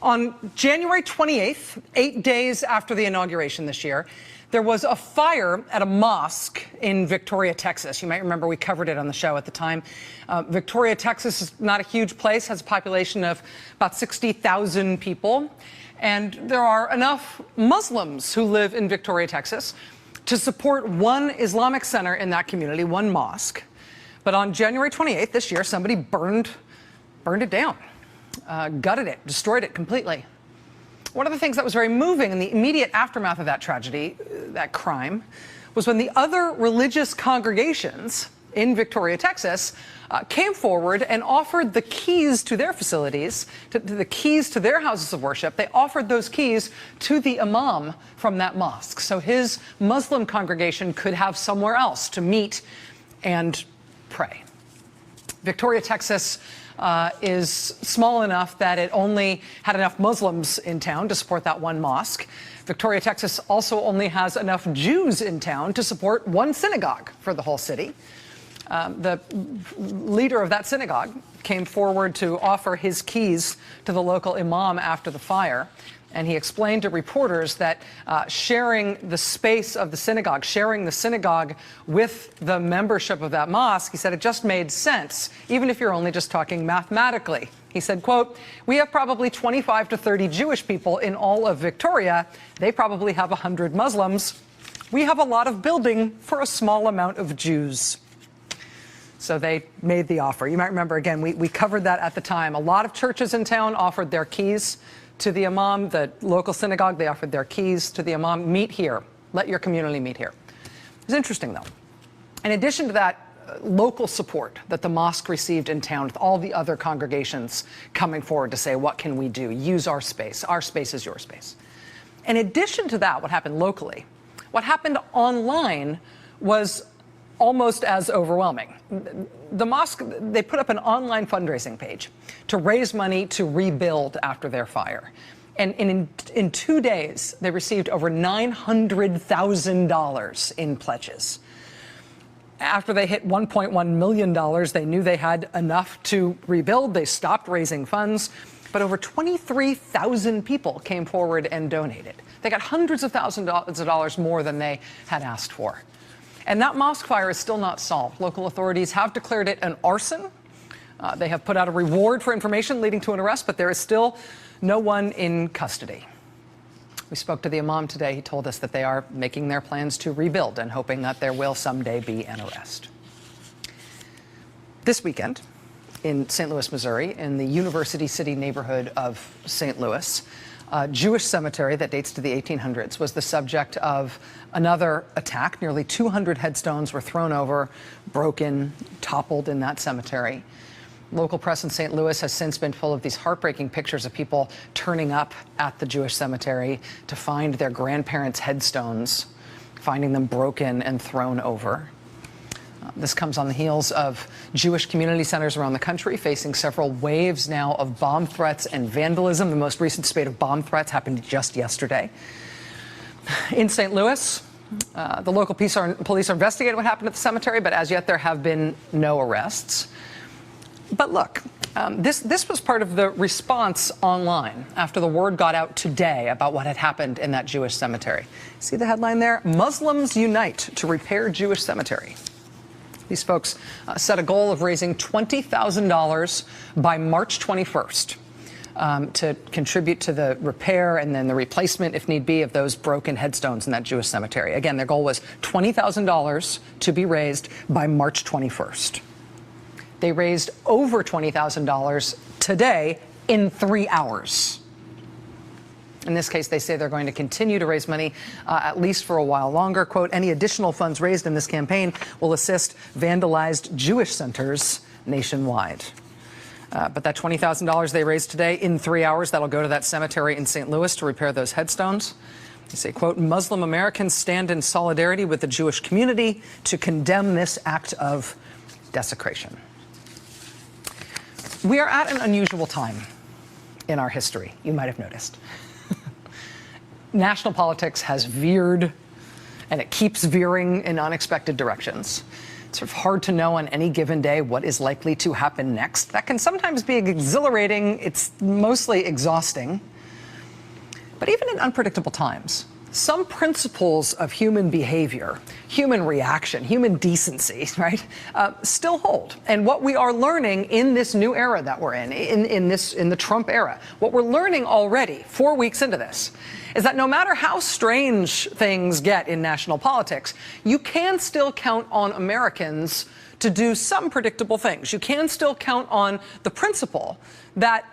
On January 28th, 8 days after the inauguration this year, there was a fire at a mosque in Victoria, Texas. You might remember we covered it on the show at the time. Victoria, Texas is not a huge place, has a population of about 60,000 people. And there are enough Muslims who live in Victoria, Texas, to support one Islamic center in that community, one mosque. But on January 28th this year, somebody burned it down, gutted it, destroyed it completely. One of the things that was very moving in the immediate aftermath of that tragedy, that crime, was when the other religious congregations in Victoria, Texas, came forward and offered the keys to their facilities, to the keys to their houses of worship. They offered those keys to the imam from that mosque, so his Muslim congregation could have somewhere else to meet and pray. Victoria, Texas is small enough that it only had enough Muslims in town to support that one mosque. Victoria, Texas also only has enough Jews in town to support one synagogue for the whole city. The leader of that synagogue came forward to offer his keys to the local imam after the fire. And he explained to reporters that sharing the space of the synagogue, sharing the synagogue with the membership of that mosque, he said it just made sense, even if you're only just talking mathematically. He said, quote, "We have probably 25 to 30 Jewish people in all of Victoria. They probably have 100 Muslims. We have a lot of building for a small amount of Jews." So they made the offer. You might remember, again, we covered that at the time. A lot of churches in town offered their keys to the imam. The local synagogue, they offered their keys to the imam. Meet here. Let your community meet here. It's interesting, though. In addition to that local support that the mosque received in town, with all the other congregations coming forward to say, what can we do? Use our space. Our space is your space. In addition to that, what happened locally, what happened online was almost as overwhelming. The mosque, they put up an online fundraising page to raise money to rebuild after their fire. And in 2 days, they received over $900,000 in pledges. After they hit $1.1 million, they knew they had enough to rebuild. They stopped raising funds. But over 23,000 people came forward and donated. They got hundreds of thousands of dollars more than they had asked for. And that mosque fire is still not solved. Local authorities have declared it an arson. They have put out a reward for information leading to an arrest, but there is still no one in custody. We spoke to the imam today. He told us that they are making their plans to rebuild and hoping that there will someday be an arrest. This weekend in St. Louis, Missouri, in the University City neighborhood of St. Louis, a Jewish cemetery that dates to the 1800s was the subject of another attack. Nearly 200 headstones were thrown over, broken, toppled in that cemetery. Local press in St. Louis has since been full of these heartbreaking pictures of people turning up at the Jewish cemetery to find their grandparents' headstones, finding them broken and thrown over. This comes on the heels of Jewish community centers around the country facing several waves now of bomb threats and vandalism. The most recent spate of bomb threats happened just yesterday. In St. Louis, the local police are investigating what happened at the cemetery, but as yet there have been no arrests. But look, this was part of the response online after the word got out today about what had happened in that Jewish cemetery. See the headline there? Muslims unite to repair Jewish cemetery. These folks set a goal of raising $20,000 by March 21st to contribute to the repair and then the replacement, if need be, of those broken headstones in that Jewish cemetery. Again, their goal was $20,000 to be raised by March 21st. They raised over $20,000 today in 3 hours. In this case, they say they're going to continue to raise money at least for a while longer. Quote, any additional funds raised in this campaign will assist vandalized Jewish centers nationwide. But that $20,000 they raised today in 3 hours, that'll go to that cemetery in St. Louis to repair those headstones. They say, quote, Muslim Americans stand in solidarity with the Jewish community to condemn this act of desecration. We are at an unusual time in our history, you might have noticed. National politics has veered, and it keeps veering in unexpected directions. It's sort of hard to know on any given day what is likely to happen next. That can sometimes be exhilarating. It's mostly exhausting. But even in unpredictable times, some principles of human behavior, human reaction, human decency, right, still hold. And what we are learning in this new era that we're in the Trump era, what we're learning already 4 weeks into this, is that no matter how strange things get in national politics, you can still count on Americans to do some predictable things. You can still count on the principle that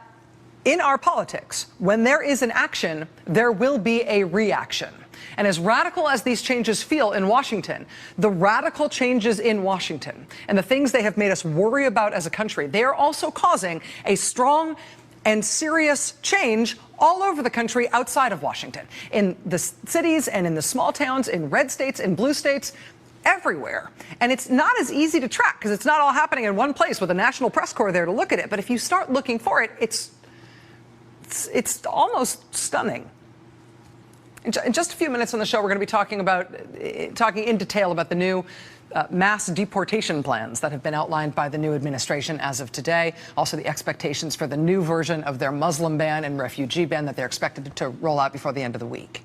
in our politics, when there is an action, there will be a reaction. And as radical as these changes feel in Washington, the radical changes in Washington and the things they have made us worry about as a country, they are also causing a strong and serious change all over the country outside of Washington, in the cities and in the small towns, in red states, in blue states, everywhere. And it's not as easy to track because it's not all happening in one place with a national press corps there to look at it. But if you start looking for it, it's almost stunning. In just a few minutes on the show, we're going to be talking in detail about the new mass deportation plans that have been outlined by the new administration as of today. Also, the expectations for the new version of their Muslim ban and refugee ban that they're expected to roll out before the end of the week.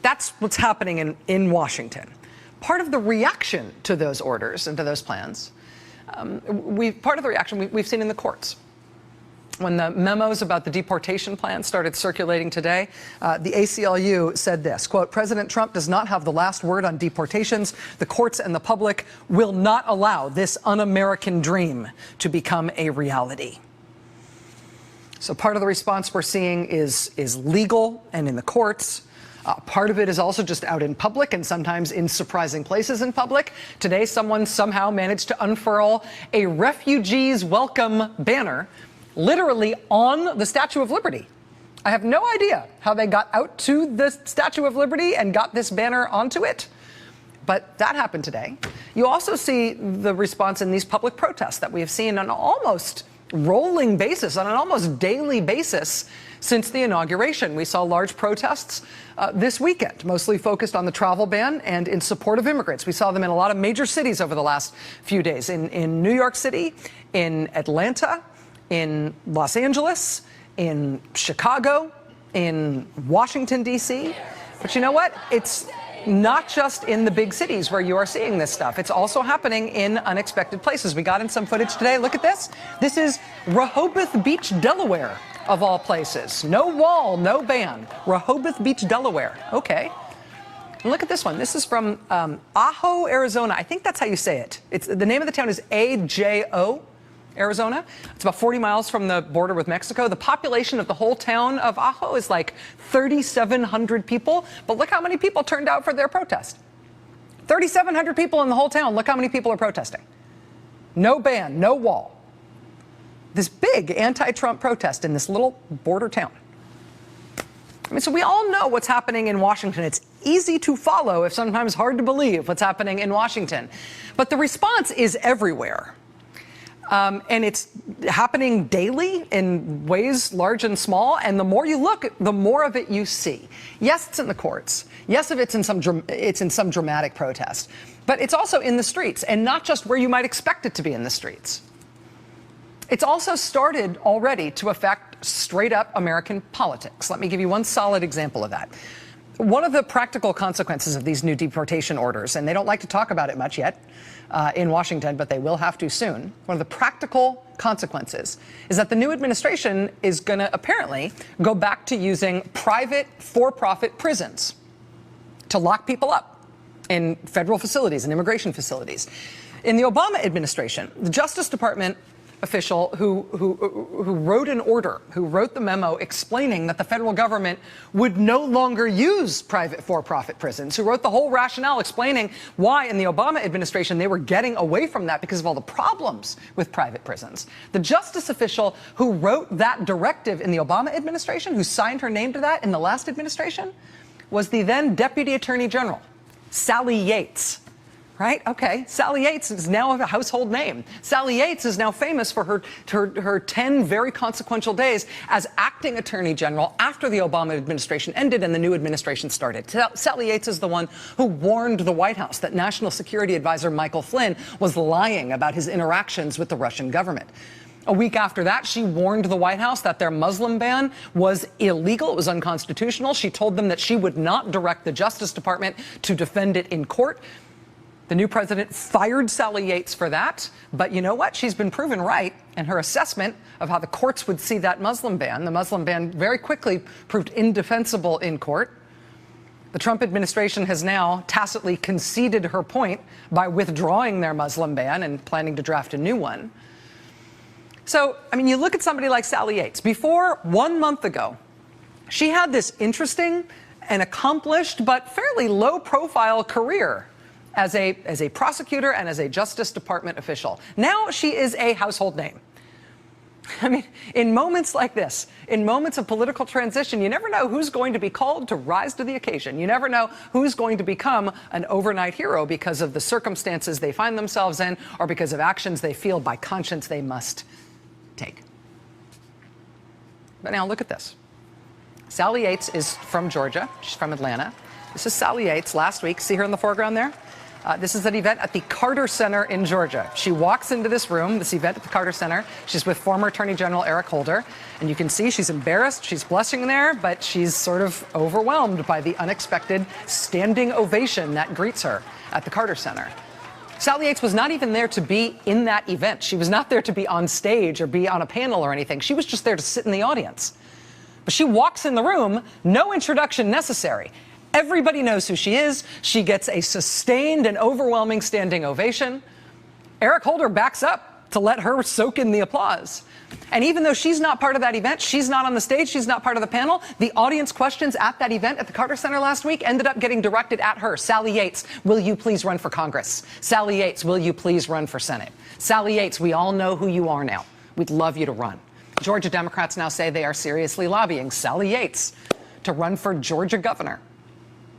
That's what's happening in Washington. Part of the reaction to those orders and to those plans, we've seen in the courts. When the memos about the deportation plan started circulating today, the ACLU said this, quote, President Trump does not have the last word on deportations. The courts and the public will not allow this un-American dream to become a reality. So part of the response we're seeing is legal and in the courts. Part of it is also just out in public and sometimes in surprising places in public. Today, someone somehow managed to unfurl a refugees welcome banner literally on the Statue of Liberty. I have no idea how they got out to the Statue of Liberty and got this banner onto it, but that happened today. You also see the response in these public protests that we have seen on an almost rolling basis, on an almost daily basis since the inauguration. We saw large protests this weekend, mostly focused on the travel ban and in support of immigrants. We saw them in a lot of major cities over the last few days, in New York City, in Atlanta, in Los Angeles, in Chicago, in Washington, D.C. But you know what? It's not just in the big cities where you are seeing this stuff. It's also happening in unexpected places. We got in some footage today. Look at this. This is Rehoboth Beach, Delaware, of all places. No wall, no ban. Rehoboth Beach, Delaware. Okay. And look at this one. This is from Ajo, Arizona. I think that's how you say it. The name of the town is Ajo, Arizona. It's about 40 miles from the border with Mexico. The population of the whole town of Ajo is like 3,700 people. But look how many people turned out for their protest. 3,700 people in the whole town. Look how many people are protesting. No ban, no wall. This big anti-Trump protest in this little border town. I mean, so we all know what's happening in Washington. It's easy to follow, if sometimes hard to believe, what's happening in Washington. But the response is everywhere. And it's happening daily in ways large and small. And the more you look, the more of it you see. Yes, it's in the courts. Yes, it's in some dramatic protest. But it's also in the streets, and not just where you might expect it to be in the streets. It's also started already to affect straight up American politics. Let me give you one solid example of that. One of the practical consequences of these new deportation orders, and they don't like to talk about it much yet in Washington, but they will have to soon. One of the practical consequences is that the new administration is going to apparently go back to using private for-profit prisons to lock people up in federal facilities and immigration facilities. In the Obama administration, the Justice Department official who wrote an order, who wrote the memo explaining that the federal government would no longer use private for-profit prisons, who wrote the whole rationale explaining why in the Obama administration they were getting away from that because of all the problems with private prisons. The justice official who wrote that directive in the Obama administration, who signed her name to that in the last administration, was the then Deputy Attorney General, Sally Yates, Right? Okay. Sally Yates is now a household name. Sally Yates is now famous for her 10 very consequential days as acting attorney general after the Obama administration ended and the new administration started. Sally Yates is the one who warned the White House that National Security Advisor Michael Flynn was lying about his interactions with the Russian government. A week after that, she warned the White House that their Muslim ban was illegal. It was unconstitutional. She told them that she would not direct the Justice Department to defend it in court. The new president fired Sally Yates for that. But you know what? She's been proven right in her assessment of how the courts would see that Muslim ban. The Muslim ban very quickly proved indefensible in court. The Trump administration has now tacitly conceded her point by withdrawing their Muslim ban and planning to draft a new one. So, I mean, you look at somebody like Sally Yates. Before 1 month ago, she had this interesting and accomplished but fairly low-profile career as a prosecutor and as a Justice Department official. Now she is a household name. I mean, in moments like this, in moments of political transition, you never know who's going to be called to rise to the occasion. You never know who's going to become an overnight hero because of the circumstances they find themselves in or because of actions they feel by conscience they must take. But now look at this. Sally Yates is from Georgia. She's from Atlanta. This is Sally Yates last week. See her in the foreground there? This is an event at the Carter Center in Georgia. She walks into this room, this event at the Carter Center. She's with former Attorney General Eric Holder. And you can see she's embarrassed. She's blushing there, but she's sort of overwhelmed by the unexpected standing ovation that greets her at the Carter Center. Sally Yates was not even there to be in that event. She was not there to be on stage or be on a panel or anything. She was just there to sit in the audience. But she walks in the room, no introduction necessary. Everybody knows who she is. She gets a sustained and overwhelming standing ovation. Eric Holder backs up to let her soak in the applause. And even though she's not part of that event, she's not on the stage, she's not part of the panel, the audience questions at that event at the Carter Center last week ended up getting directed at her. Sally Yates, will you please run for Congress? Sally Yates, will you please run for Senate? Sally Yates, we all know who you are now. We'd love you to run. Georgia Democrats now say they are seriously lobbying Sally Yates to run for Georgia governor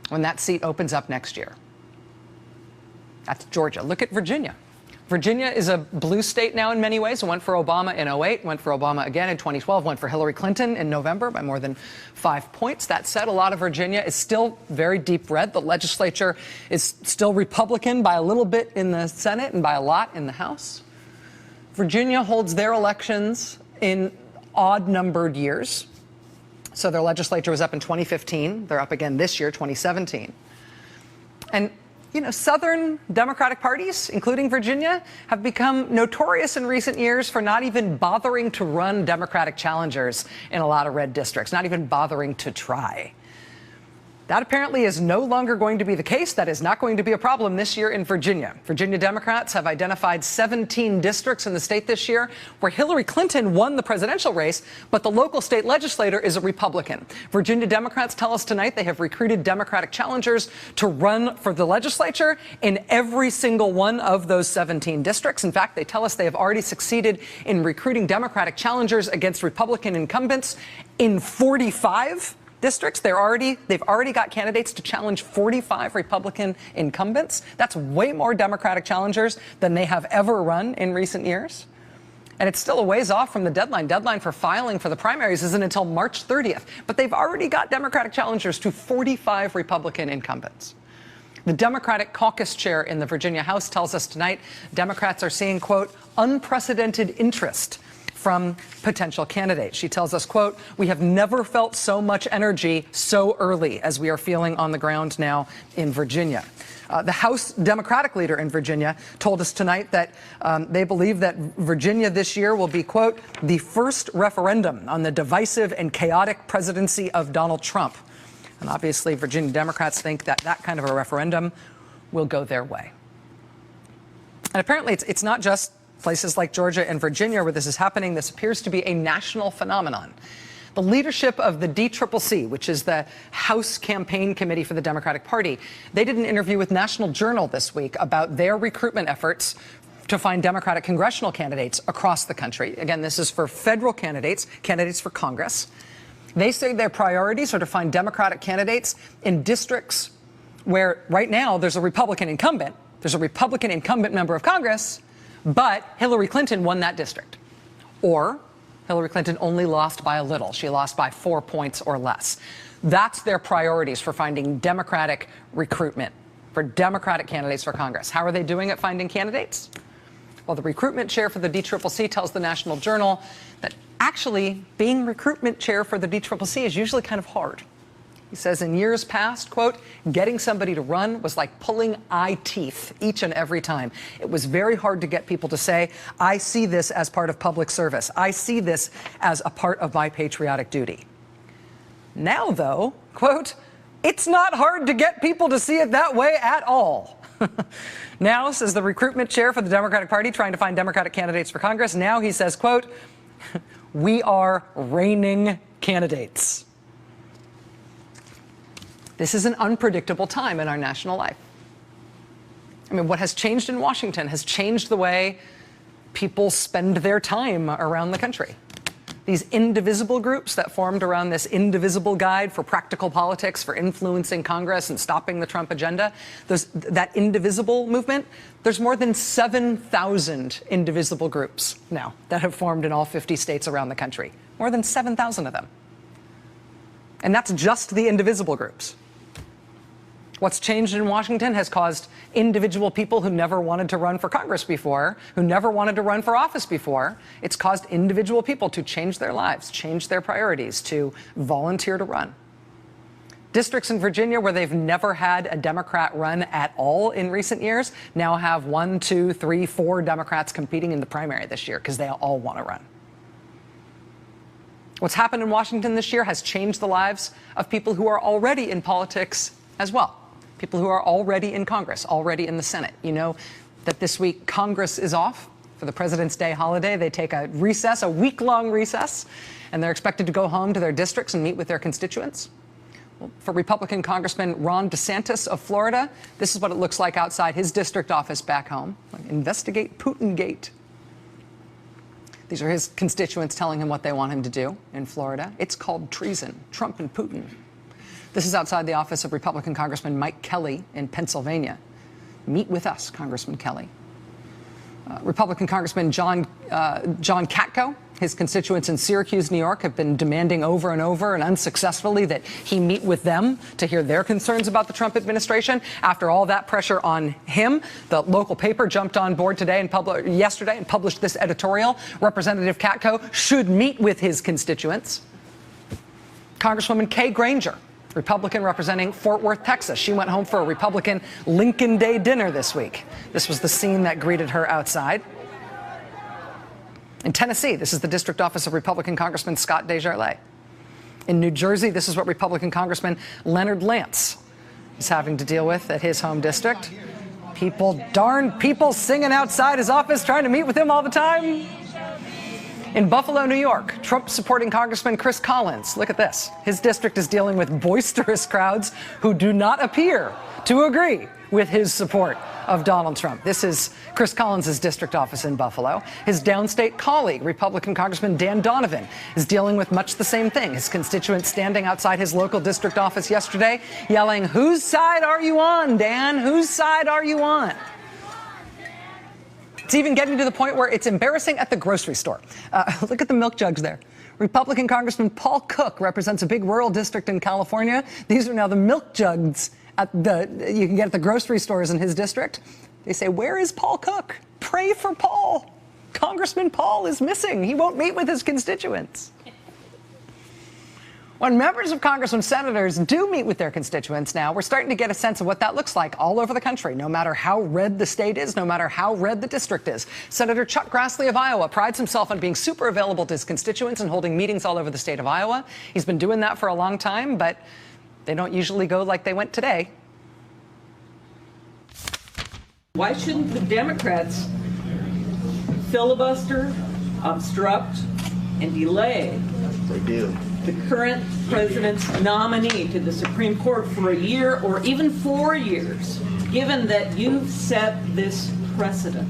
when that seat opens up next year. That's Georgia. Look at Virginia. Virginia is a blue state now in many ways. It went for Obama in 2008, went for Obama again in 2012, went for Hillary Clinton in November by more than 5 points. That said, a lot of Virginia is still very deep red. The legislature is still Republican by a little bit in the Senate and by a lot in the House. Virginia holds their elections in odd-numbered years. So their legislature was up in 2015. They're up again this year, 2017. And, you know, Southern Democratic parties, including Virginia, have become notorious in recent years for not even bothering to run Democratic challengers in a lot of red districts, not even bothering to try. That apparently is no longer going to be the case. That is not going to be a problem this year in Virginia. Virginia Democrats have identified 17 districts in the state this year where Hillary Clinton won the presidential race, but the local state legislator is a Republican. Virginia Democrats tell us tonight they have recruited Democratic challengers to run for the legislature in every single one of those 17 districts. In fact, they tell us they have already succeeded in recruiting Democratic challengers against Republican incumbents in 45 districts. They've already got candidates to challenge 45 Republican incumbents. That's way more Democratic challengers than they have ever run in recent years. And it's still a ways off from the deadline. Deadline for filing for the primaries isn't until March 30th. But they've already got Democratic challengers to 45 Republican incumbents. The Democratic caucus chair in the Virginia House tells us tonight Democrats are seeing, quote, unprecedented interest from potential candidates. She tells us, quote, we have never felt so much energy so early as we are feeling on the ground now in Virginia. The House Democratic leader in Virginia told us tonight that they believe that Virginia this year will be, quote, the first referendum on the divisive and chaotic presidency of Donald Trump. And obviously, Virginia Democrats think that that kind of a referendum will go their way. And apparently, it's not just places like Georgia and Virginia where this is happening. This appears to be a national phenomenon. The leadership of the DCCC, which is the House Campaign Committee for the Democratic Party, they did an interview with National Journal this week about their recruitment efforts to find Democratic congressional candidates across the country. Again, this is for federal candidates for Congress. They say their priorities are to find Democratic candidates in districts where right now there's a Republican incumbent, there's a Republican incumbent member of Congress, but Hillary Clinton won that district. Or Hillary Clinton only lost by a little. She lost by 4 points or less. That's their priorities for finding Democratic recruitment, for Democratic candidates for Congress. How are they doing at finding candidates? Well, the recruitment chair for the DCCC tells the National Journal that actually being recruitment chair for the DCCC is usually kind of hard. He says in years past, quote, getting somebody to run was like pulling eye teeth each and every time. It was very hard to get people to say, I see this as part of public service. I see this as a part of my patriotic duty. Now, though, quote, it's not hard to get people to see it that way at all. Now, says the recruitment chair for the Democratic Party trying to find Democratic candidates for Congress, now he says, quote, we are reigning candidates. This is an unpredictable time in our national life. I mean, what has changed in Washington has changed the way people spend their time around the country. These indivisible groups that formed around this indivisible guide for practical politics, for influencing Congress and stopping the Trump agenda, that indivisible movement, there's more than 7,000 indivisible groups now that have formed in all 50 states around the country. More than 7,000 of them. And that's just the indivisible groups. What's changed in Washington has caused individual people who never wanted to run for Congress before, who never wanted to run for office before, it's caused individual people to change their lives, change their priorities, to volunteer to run. Districts in Virginia where they've never had a Democrat run at all in recent years now have 1, 2, 3, 4 Democrats competing in the primary this year because they all want to run. What's happened in Washington this year has changed the lives of people who are already in politics as well. People who are already in Congress, already in the Senate. You know that this week Congress is off for the President's Day holiday. They take a recess, a week-long recess, and they're expected to go home to their districts and meet with their constituents. Well, for Republican Congressman Ron DeSantis of Florida, this is what it looks like outside his district office back home. Investigate Putin-gate. These are his constituents telling him what they want him to do in Florida. It's called treason, Trump and Putin. This is outside the office of Republican Congressman Mike Kelly in Pennsylvania. Meet with us, Congressman Kelly. Republican Congressman John Katko, his constituents in Syracuse, New York, have been demanding over and over and unsuccessfully that he meet with them to hear their concerns about the Trump administration. After all that pressure on him, the local paper jumped on board yesterday and published this editorial. Representative Katko should meet with his constituents. Congresswoman Kay Granger, Republican representing Fort Worth, Texas. She went home for a Republican Lincoln Day dinner this week. This was the scene that greeted her outside. In Tennessee, this is the district office of Republican Congressman Scott DesJarlais. In New Jersey, this is what Republican Congressman Leonard Lance is having to deal with at his home district. Darn people singing outside his office trying to meet with him all the time. In Buffalo, New York, Trump-supporting Congressman Chris Collins, look at this. His district is dealing with boisterous crowds who do not appear to agree with his support of Donald Trump. This is Chris Collins' district office in Buffalo. His downstate colleague, Republican Congressman Dan Donovan, is dealing with much the same thing. His constituents standing outside his local district office yesterday yelling, "Whose side are you on, Dan? Whose side are you on?" It's even getting to the point where it's embarrassing at the grocery store. Look at the milk jugs there. Republican Congressman Paul Cook represents a big rural district in California. These are now the milk jugs you can get at the grocery stores in his district. They say, where is Paul Cook? Pray for Paul. Congressman Paul is missing. He won't meet with his constituents. When members of Congress and senators do meet with their constituents now, we're starting to get a sense of what that looks like all over the country, no matter how red the state is, no matter how red the district is. Senator Chuck Grassley of Iowa prides himself on being super available to his constituents and holding meetings all over the state of Iowa. He's been doing that for a long time, but they don't usually go like they went today. Why shouldn't the Democrats filibuster, obstruct, and delay the current president's nominee to the Supreme Court for a year or even 4 years, given that you've set this precedent?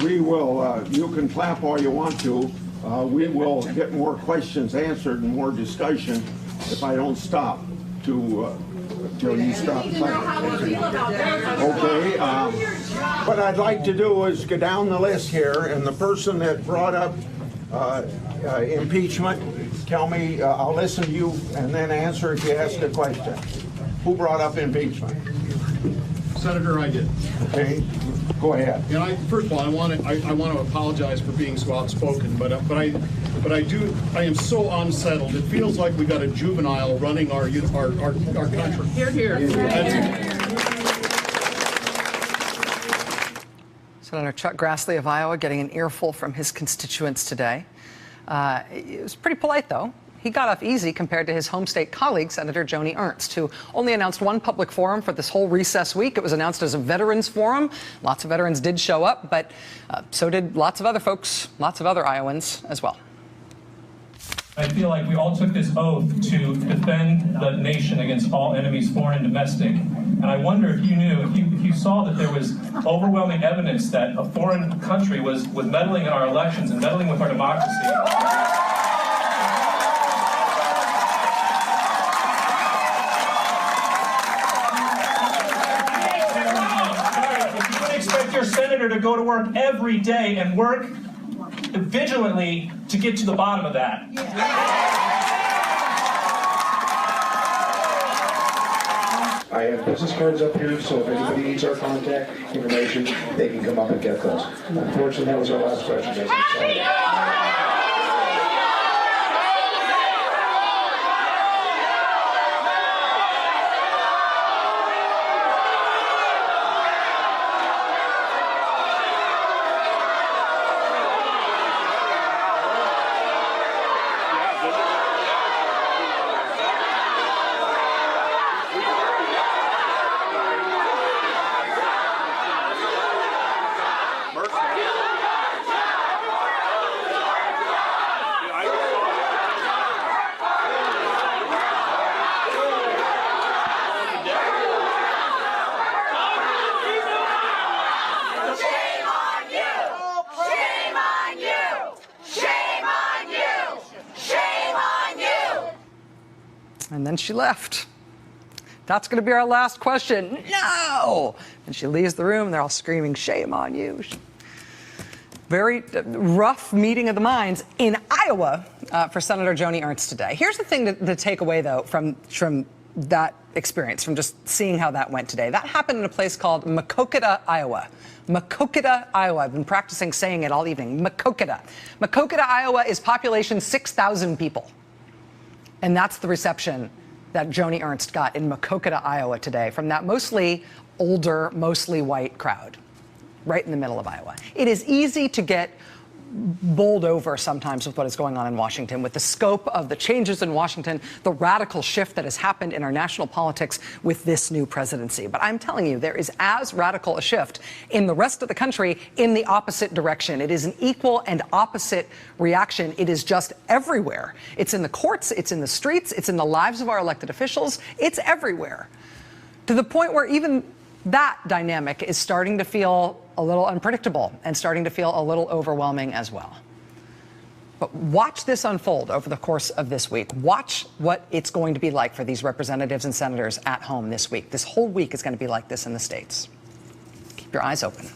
We will, you can clap all you want to, We will get more questions answered and more discussion if I don't stop till you stop. Okay. What I'd like to do is go down the list here, and the person that brought up impeachment, tell me, I'll listen to you and then answer if you ask a question. Who brought up impeachment? Senator, I did. Okay, go ahead. And first of all, I want to apologize for being so outspoken, but I am so unsettled. It feels like we got a juvenile running our country. Here, here. Senator Chuck Grassley of Iowa getting an earful from his constituents today. It was pretty polite, though. He got off easy compared to his home state colleague, Senator Joni Ernst, who only announced one public forum for this whole recess week. It was announced as a veterans forum. Lots of veterans did show up, but so did lots of other folks, lots of other Iowans as well. I feel like we all took this oath to defend the nation against all enemies, foreign and domestic. And I wonder if you knew, if you saw that there was overwhelming evidence that a foreign country was meddling in our elections and meddling with our democracy. Your senator to go to work every day and work vigilantly to get to the bottom of that. I have business cards up here, so if anybody needs our contact information, they can come up and get those. Unfortunately, that was our last question. And then she left. That's going to be our last question. No! And she leaves the room. They're all screaming, shame on you. Very rough meeting of the minds in Iowa for Senator Joni Ernst today. Here's the thing to take away, though, from that experience, from just seeing how that went today. That happened in a place called Maquoketa, Iowa. Maquoketa, Iowa. I've been practicing saying it all evening. Maquoketa. Maquoketa, Iowa is population 6,000 people. And that's the reception that Joni Ernst got in Maquoketa, Iowa today from that mostly older, mostly white crowd right in the middle of Iowa. It is easy to get bowled over sometimes with what is going on in Washington, with the scope of the changes in Washington, the radical shift that has happened in our national politics with this new presidency. But I'm telling you, there is as radical a shift in the rest of the country in the opposite direction. It is an equal and opposite reaction. It is just everywhere. It's in the courts, it's in the streets, it's in the lives of our elected officials. It's everywhere. To the point where even that dynamic is starting to feel a little unpredictable and starting to feel a little overwhelming as well. But watch this unfold over the course of this week. Watch what it's going to be like for these representatives and senators at home this week. This whole week is going to be like this in the States. Keep your eyes open.